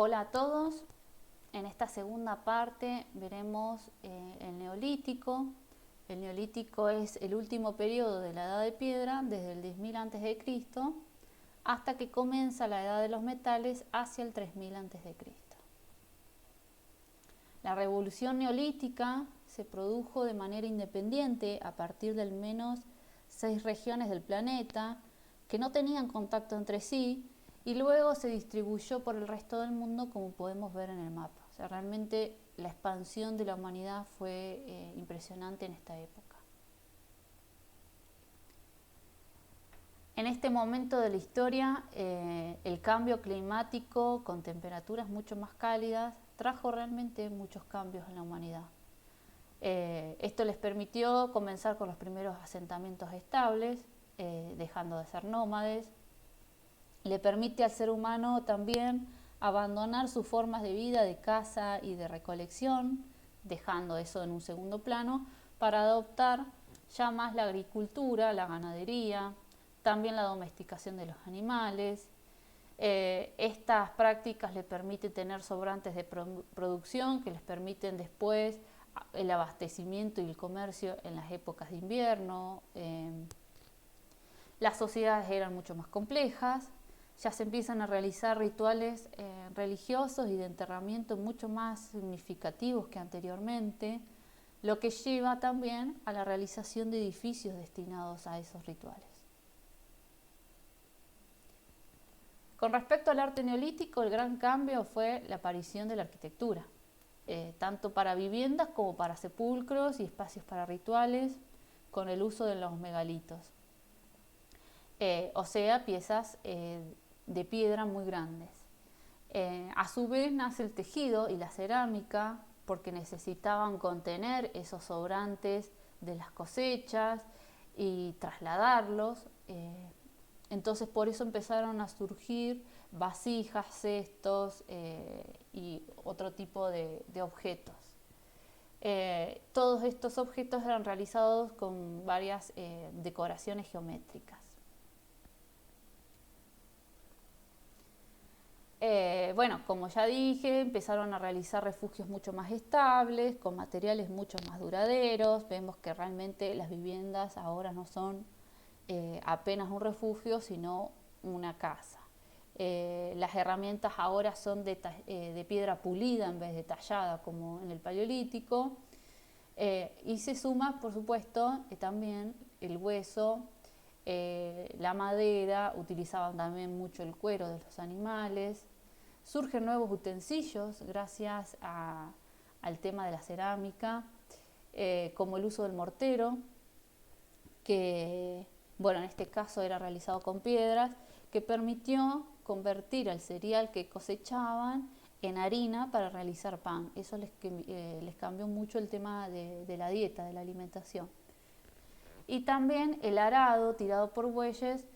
Hola a todos, en esta segunda parte veremos el Neolítico. El Neolítico es el último periodo de la Edad de Piedra, desde el 10.000 a.C. hasta que comienza la Edad de los Metales hacia el 3000 a.C. La revolución neolítica se produjo de manera independiente a partir de al menos 6 regiones del planeta que no tenían contacto entre sí y luego se distribuyó por el resto del mundo, como podemos ver en el mapa. O sea, realmente la expansión de la humanidad fue impresionante en esta época. En este momento de la historia, el cambio climático con temperaturas mucho más cálidas trajo realmente muchos cambios en la humanidad. Esto les permitió comenzar con los primeros asentamientos estables, dejando de ser nómades. Le permite al ser humano también abandonar sus formas de vida de caza y de recolección, dejando eso en un segundo plano, para adoptar ya más la agricultura, la ganadería, también la domesticación de los animales. Estas prácticas le permiten tener sobrantes de producción que les permiten después el abastecimiento y el comercio en las épocas de invierno. Las sociedades eran mucho más complejas, ya se empiezan a realizar rituales religiosos y de enterramiento mucho más significativos que anteriormente, lo que lleva también a la realización de edificios destinados a esos rituales. Con respecto al arte neolítico, el gran cambio fue la aparición de la arquitectura, tanto para viviendas como para sepulcros y espacios para rituales, con el uso de los megalitos. O sea, piezas de piedra muy grandes. A su vez nace el tejido y la cerámica, porque necesitaban contener esos sobrantes de las cosechas y trasladarlos. Entonces por eso empezaron a surgir vasijas, cestos y otro tipo de objetos. Todos estos objetos eran realizados con varias decoraciones geométricas. Bueno, como ya dije, empezaron a realizar refugios mucho más estables, con materiales mucho más duraderos. Vemos que realmente las viviendas ahora no son apenas un refugio, sino una casa. Las herramientas ahora son de piedra pulida en vez de tallada, como en el Paleolítico. Y se suma, por supuesto, también el hueso, la madera, utilizaban también mucho el cuero de los animales. Surgen nuevos utensilios gracias al tema de la cerámica, como el uso del mortero, que, bueno, en este caso era realizado con piedras, que permitió convertir el cereal que cosechaban en harina para realizar pan. Eso les cambió mucho el tema de la dieta, de la alimentación. Y también el arado tirado por bueyes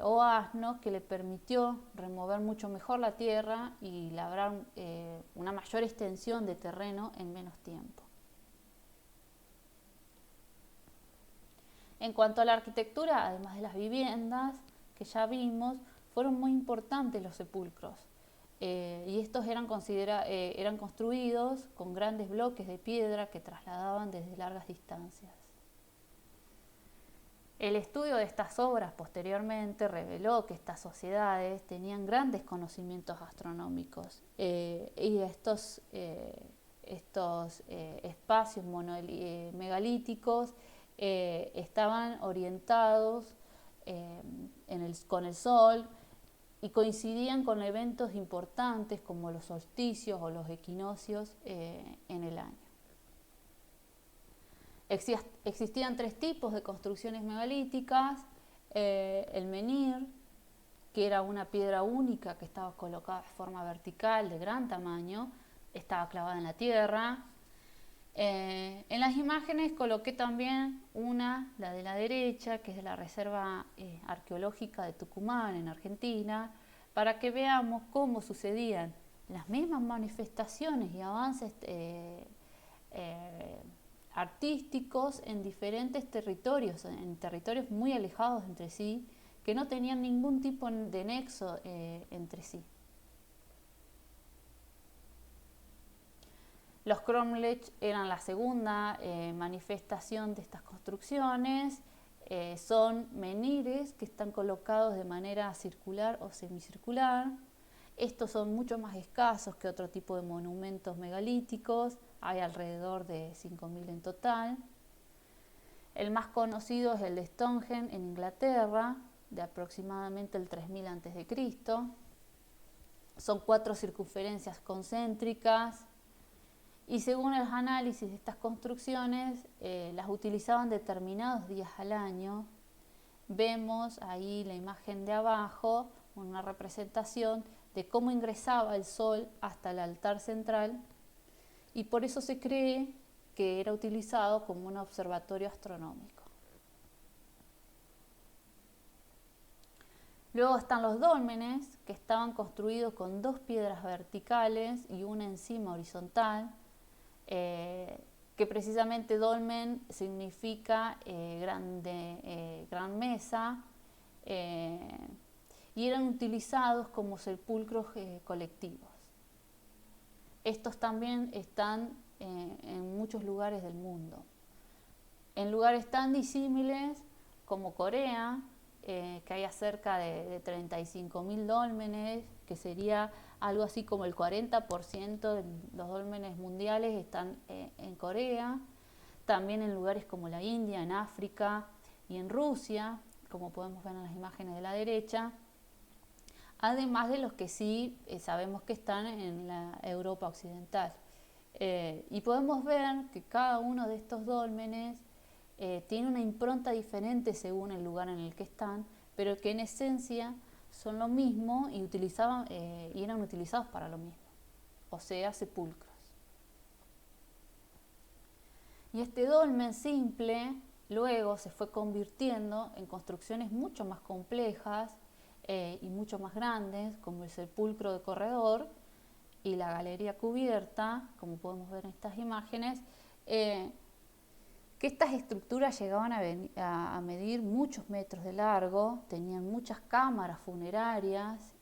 o asnos, que le permitió remover mucho mejor la tierra y labrar una mayor extensión de terreno en menos tiempo. En cuanto a la arquitectura, además de las viviendas que ya vimos, fueron muy importantes los sepulcros. Y estos eran construidos con grandes bloques de piedra que trasladaban desde largas distancias. El estudio de estas obras posteriormente reveló que estas sociedades tenían grandes conocimientos astronómicos y estos espacios megalíticos estaban orientados con el Sol y coincidían con eventos importantes como los solsticios o los equinoccios en el año. Existían 3 tipos de construcciones megalíticas: el menhir, que era una piedra única que estaba colocada de forma vertical de gran tamaño, estaba clavada en la tierra. En las imágenes coloqué también la de la derecha, que es de la Reserva Arqueológica de Tucumán, en Argentina, para que veamos cómo sucedían las mismas manifestaciones y avances artísticos en diferentes territorios, en territorios muy alejados entre sí, que no tenían ningún tipo de nexo entre sí. Los cromlech eran la segunda manifestación de estas construcciones. Son menhires que están colocados de manera circular o semicircular. Estos son mucho más escasos que otro tipo de monumentos megalíticos. Hay alrededor de 5.000 en total. El más conocido es el de Stonehenge en Inglaterra, de aproximadamente el 3000 a.C. Son 4 circunferencias concéntricas y según el análisis de estas construcciones, las utilizaban determinados días al año. Vemos ahí la imagen de abajo, una representación de cómo ingresaba el sol hasta el altar central y por eso se cree que era utilizado como un observatorio astronómico. Luego están los dólmenes, que estaban construidos con 2 piedras verticales y una encima horizontal, que precisamente dolmen significa gran mesa, y eran utilizados como sepulcros colectivos. Estos también están en muchos lugares del mundo. En lugares tan disímiles como Corea, que hay cerca de 35.000 dólmenes, que sería algo así como el 40% de los dólmenes mundiales están en Corea. También en lugares como la India, en África y en Rusia, como podemos ver en las imágenes de la derecha. Además de los que sí sabemos que están en la Europa occidental. Y podemos ver que cada uno de estos dólmenes tiene una impronta diferente según el lugar en el que están, pero que en esencia son lo mismo y eran utilizados para lo mismo, o sea, sepulcros. Y este dolmen simple luego se fue convirtiendo en construcciones mucho más complejas y mucho más grandes, como el sepulcro de corredor y la galería cubierta, como podemos ver en estas imágenes, que estas estructuras llegaban a medir muchos metros de largo, tenían muchas cámaras funerarias,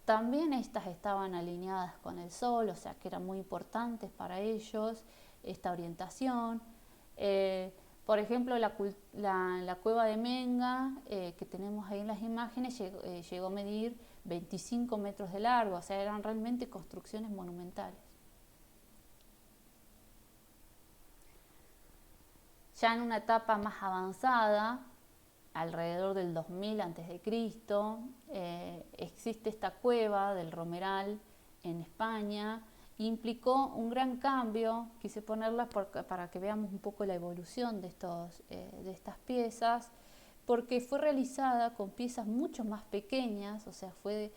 también estas estaban alineadas con el sol, o sea que eran muy importantes para ellos esta orientación. Por ejemplo, la cueva de Menga, que tenemos ahí en las imágenes, llegó a medir 25 metros de largo, o sea, eran realmente construcciones monumentales. Ya en una etapa más avanzada, alrededor del 2000 a.C., existe esta cueva del Romeral en España. Implicó un gran cambio, quise ponerlas para que veamos un poco la evolución de estas piezas, porque fue realizada con piezas mucho más pequeñas, o sea, fue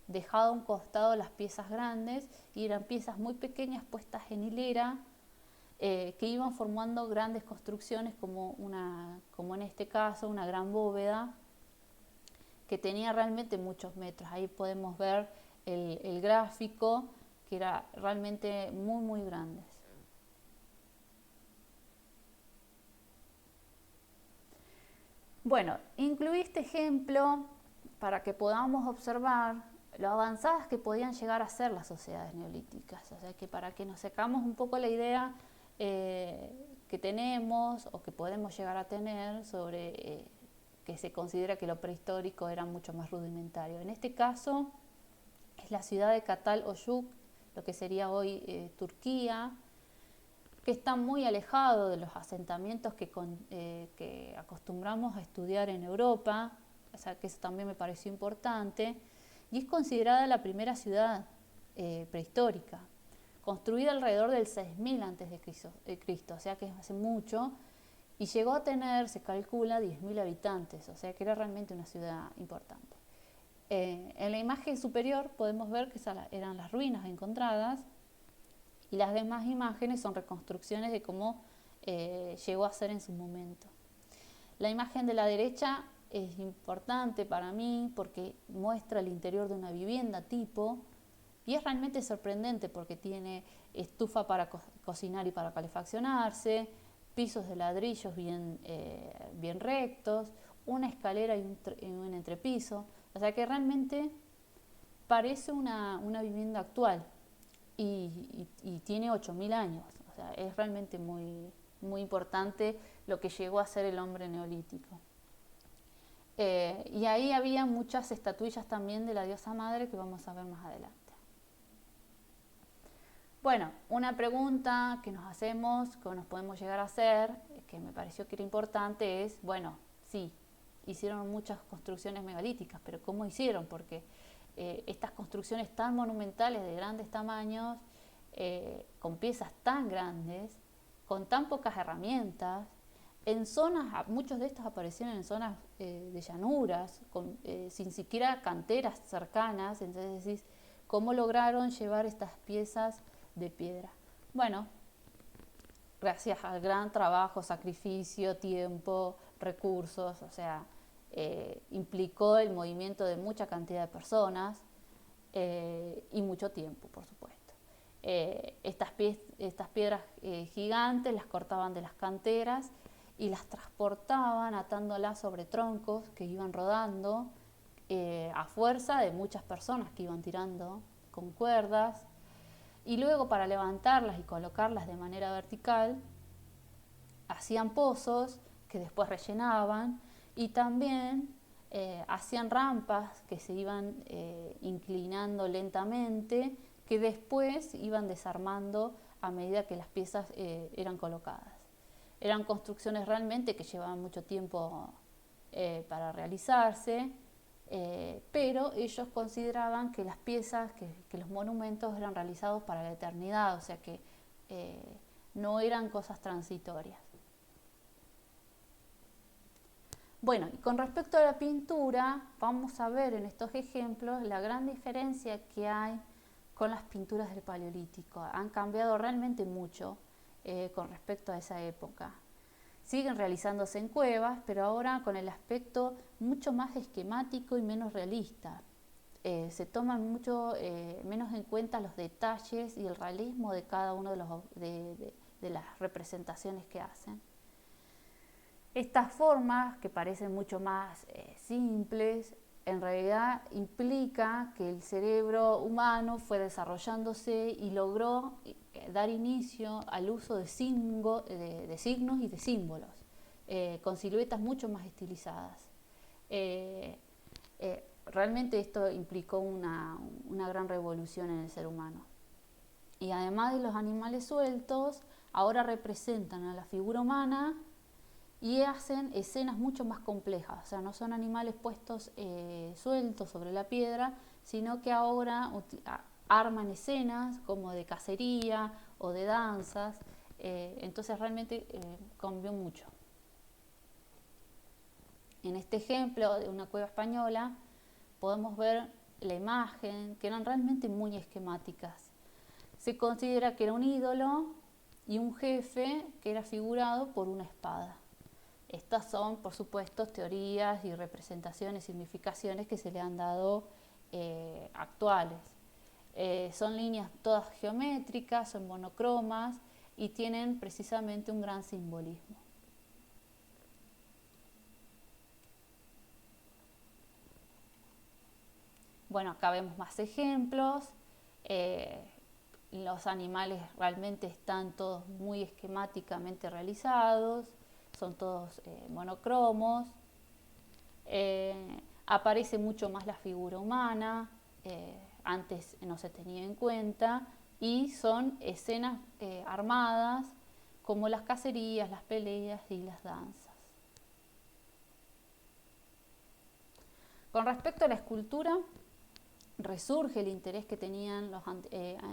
dejado a un costado las piezas grandes y eran piezas muy pequeñas puestas en hilera, que iban formando grandes construcciones como en este caso una gran bóveda que tenía realmente muchos metros. Ahí podemos ver el gráfico, que era realmente muy muy grandes. Bueno, incluí este ejemplo para que podamos observar lo avanzadas que podían llegar a ser las sociedades neolíticas, o sea que para que nos sacamos un poco la idea que tenemos o que podemos llegar a tener sobre que se considera que lo prehistórico era mucho más rudimentario. En este caso es la ciudad de Katal Oyuk, lo que sería hoy Turquía, que está muy alejado de los asentamientos que acostumbramos a estudiar en Europa, o sea que eso también me pareció importante, y es considerada la primera ciudad prehistórica, construida alrededor del 6000 a.C., o sea que es hace mucho, y llegó a tener, se calcula, 10.000 habitantes, o sea que era realmente una ciudad importante. En la imagen superior podemos ver que eran las ruinas encontradas, y las demás imágenes son reconstrucciones de cómo llegó a ser en su momento. La imagen de la derecha es importante para mí porque muestra el interior de una vivienda tipo, y es realmente sorprendente porque tiene estufa para cocinar y para calefaccionarse, pisos de ladrillos bien rectos, una escalera y un entrepiso, o sea que realmente parece una vivienda actual. y tiene 8.000 años. O sea, es realmente muy, muy importante lo que llegó a ser el hombre neolítico. Y ahí había muchas estatuillas también de la diosa madre que vamos a ver más adelante. Bueno, una pregunta que nos hacemos, que nos podemos llegar a hacer, que me pareció que era importante, es, bueno, sí, hicieron muchas construcciones megalíticas, pero ¿cómo hicieron? Porque estas construcciones tan monumentales, de grandes tamaños, con piezas tan grandes, con tan pocas herramientas, en zonas, muchos de estos aparecieron en zonas de llanuras, sin siquiera canteras cercanas, entonces decís, ¿cómo lograron llevar estas piezas de piedra? Bueno, gracias al gran trabajo, sacrificio, tiempo, recursos, o sea, implicó el movimiento de mucha cantidad de personas y mucho tiempo, por supuesto. Estas piedras gigantes las cortaban de las canteras y las transportaban atándolas sobre troncos que iban rodando a fuerza de muchas personas que iban tirando con cuerdas, y luego para levantarlas y colocarlas de manera vertical hacían pozos que después rellenaban y también hacían rampas que se iban inclinando lentamente, que después iban desarmando a medida que las piezas eran colocadas. Eran construcciones realmente que llevaban mucho tiempo para realizarse, pero ellos consideraban que las piezas, que los monumentos eran realizados para la eternidad, o sea que no eran cosas transitorias. Bueno, y con respecto a la pintura, vamos a ver en estos ejemplos la gran diferencia que hay con las pinturas del Paleolítico. Han cambiado realmente mucho con respecto a esa época. Siguen realizándose en cuevas, pero ahora con el aspecto mucho más esquemático y menos realista. Se toman mucho menos en cuenta los detalles y el realismo de cada uno de las representaciones que hacen. Estas formas, que parecen mucho más simples, en realidad implica que el cerebro humano fue desarrollándose y logró dar inicio al uso de signos y de símbolos, con siluetas mucho más estilizadas. Realmente esto implicó una gran revolución en el ser humano. Y además de los animales sueltos, ahora representan a la figura humana y hacen escenas mucho más complejas, o sea, no son animales puestos sueltos sobre la piedra, sino que ahora arman escenas como de cacería o de danzas, entonces realmente cambió mucho. En este ejemplo de una cueva española podemos ver la imagen, que eran realmente muy esquemáticas. Se considera que era un ídolo y un jefe que era figurado por una espada. Estas son, por supuesto, teorías y representaciones, significaciones que se le han dado actuales. Son líneas todas geométricas, son monocromas y tienen precisamente un gran simbolismo. Bueno, acá vemos más ejemplos. Los animales realmente están todos muy esquemáticamente realizados. Son todos monocromos, aparece mucho más la figura humana, antes no se tenía en cuenta, y son escenas armadas como las cacerías, las peleas y las danzas. Con respecto a la escultura, resurge el interés que tenían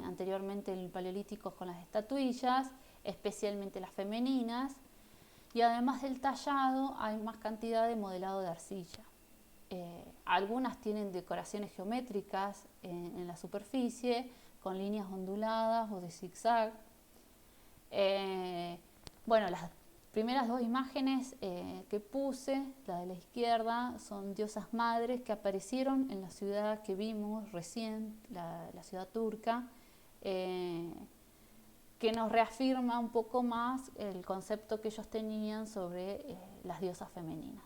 anteriormente el Paleolítico con las estatuillas, especialmente las femeninas. Y además del tallado hay más cantidad de modelado de arcilla. Algunas tienen decoraciones geométricas en la superficie, con líneas onduladas o de zigzag. Bueno, las primeras dos imágenes que puse, la de la izquierda, son diosas madres que aparecieron en la ciudad que vimos recién, la ciudad turca, que nos reafirma un poco más el concepto que ellos tenían sobre las diosas femeninas.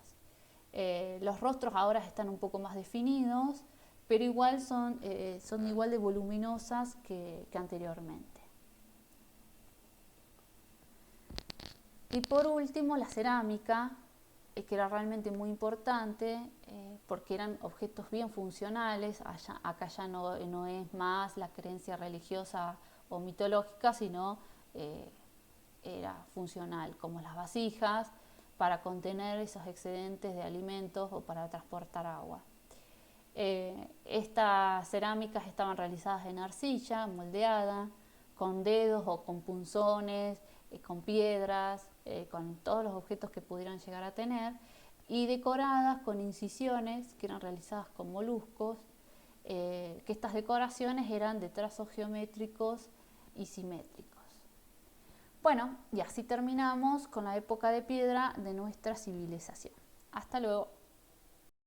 Los rostros ahora están un poco más definidos, pero igual son igual de voluminosas que anteriormente. Y por último, la cerámica, que era realmente muy importante, porque eran objetos bien funcionales. Acá ya no es más la creencia religiosa o mitológica, sino era funcional, como las vasijas, para contener esos excedentes de alimentos o para transportar agua. Estas cerámicas estaban realizadas en arcilla, moldeada, con dedos o con punzones, con piedras, con todos los objetos que pudieran llegar a tener, y decoradas con incisiones que eran realizadas con moluscos, que estas decoraciones eran de trazos geométricos y simétricos. Bueno, y así terminamos con la época de piedra de nuestra civilización. Hasta luego.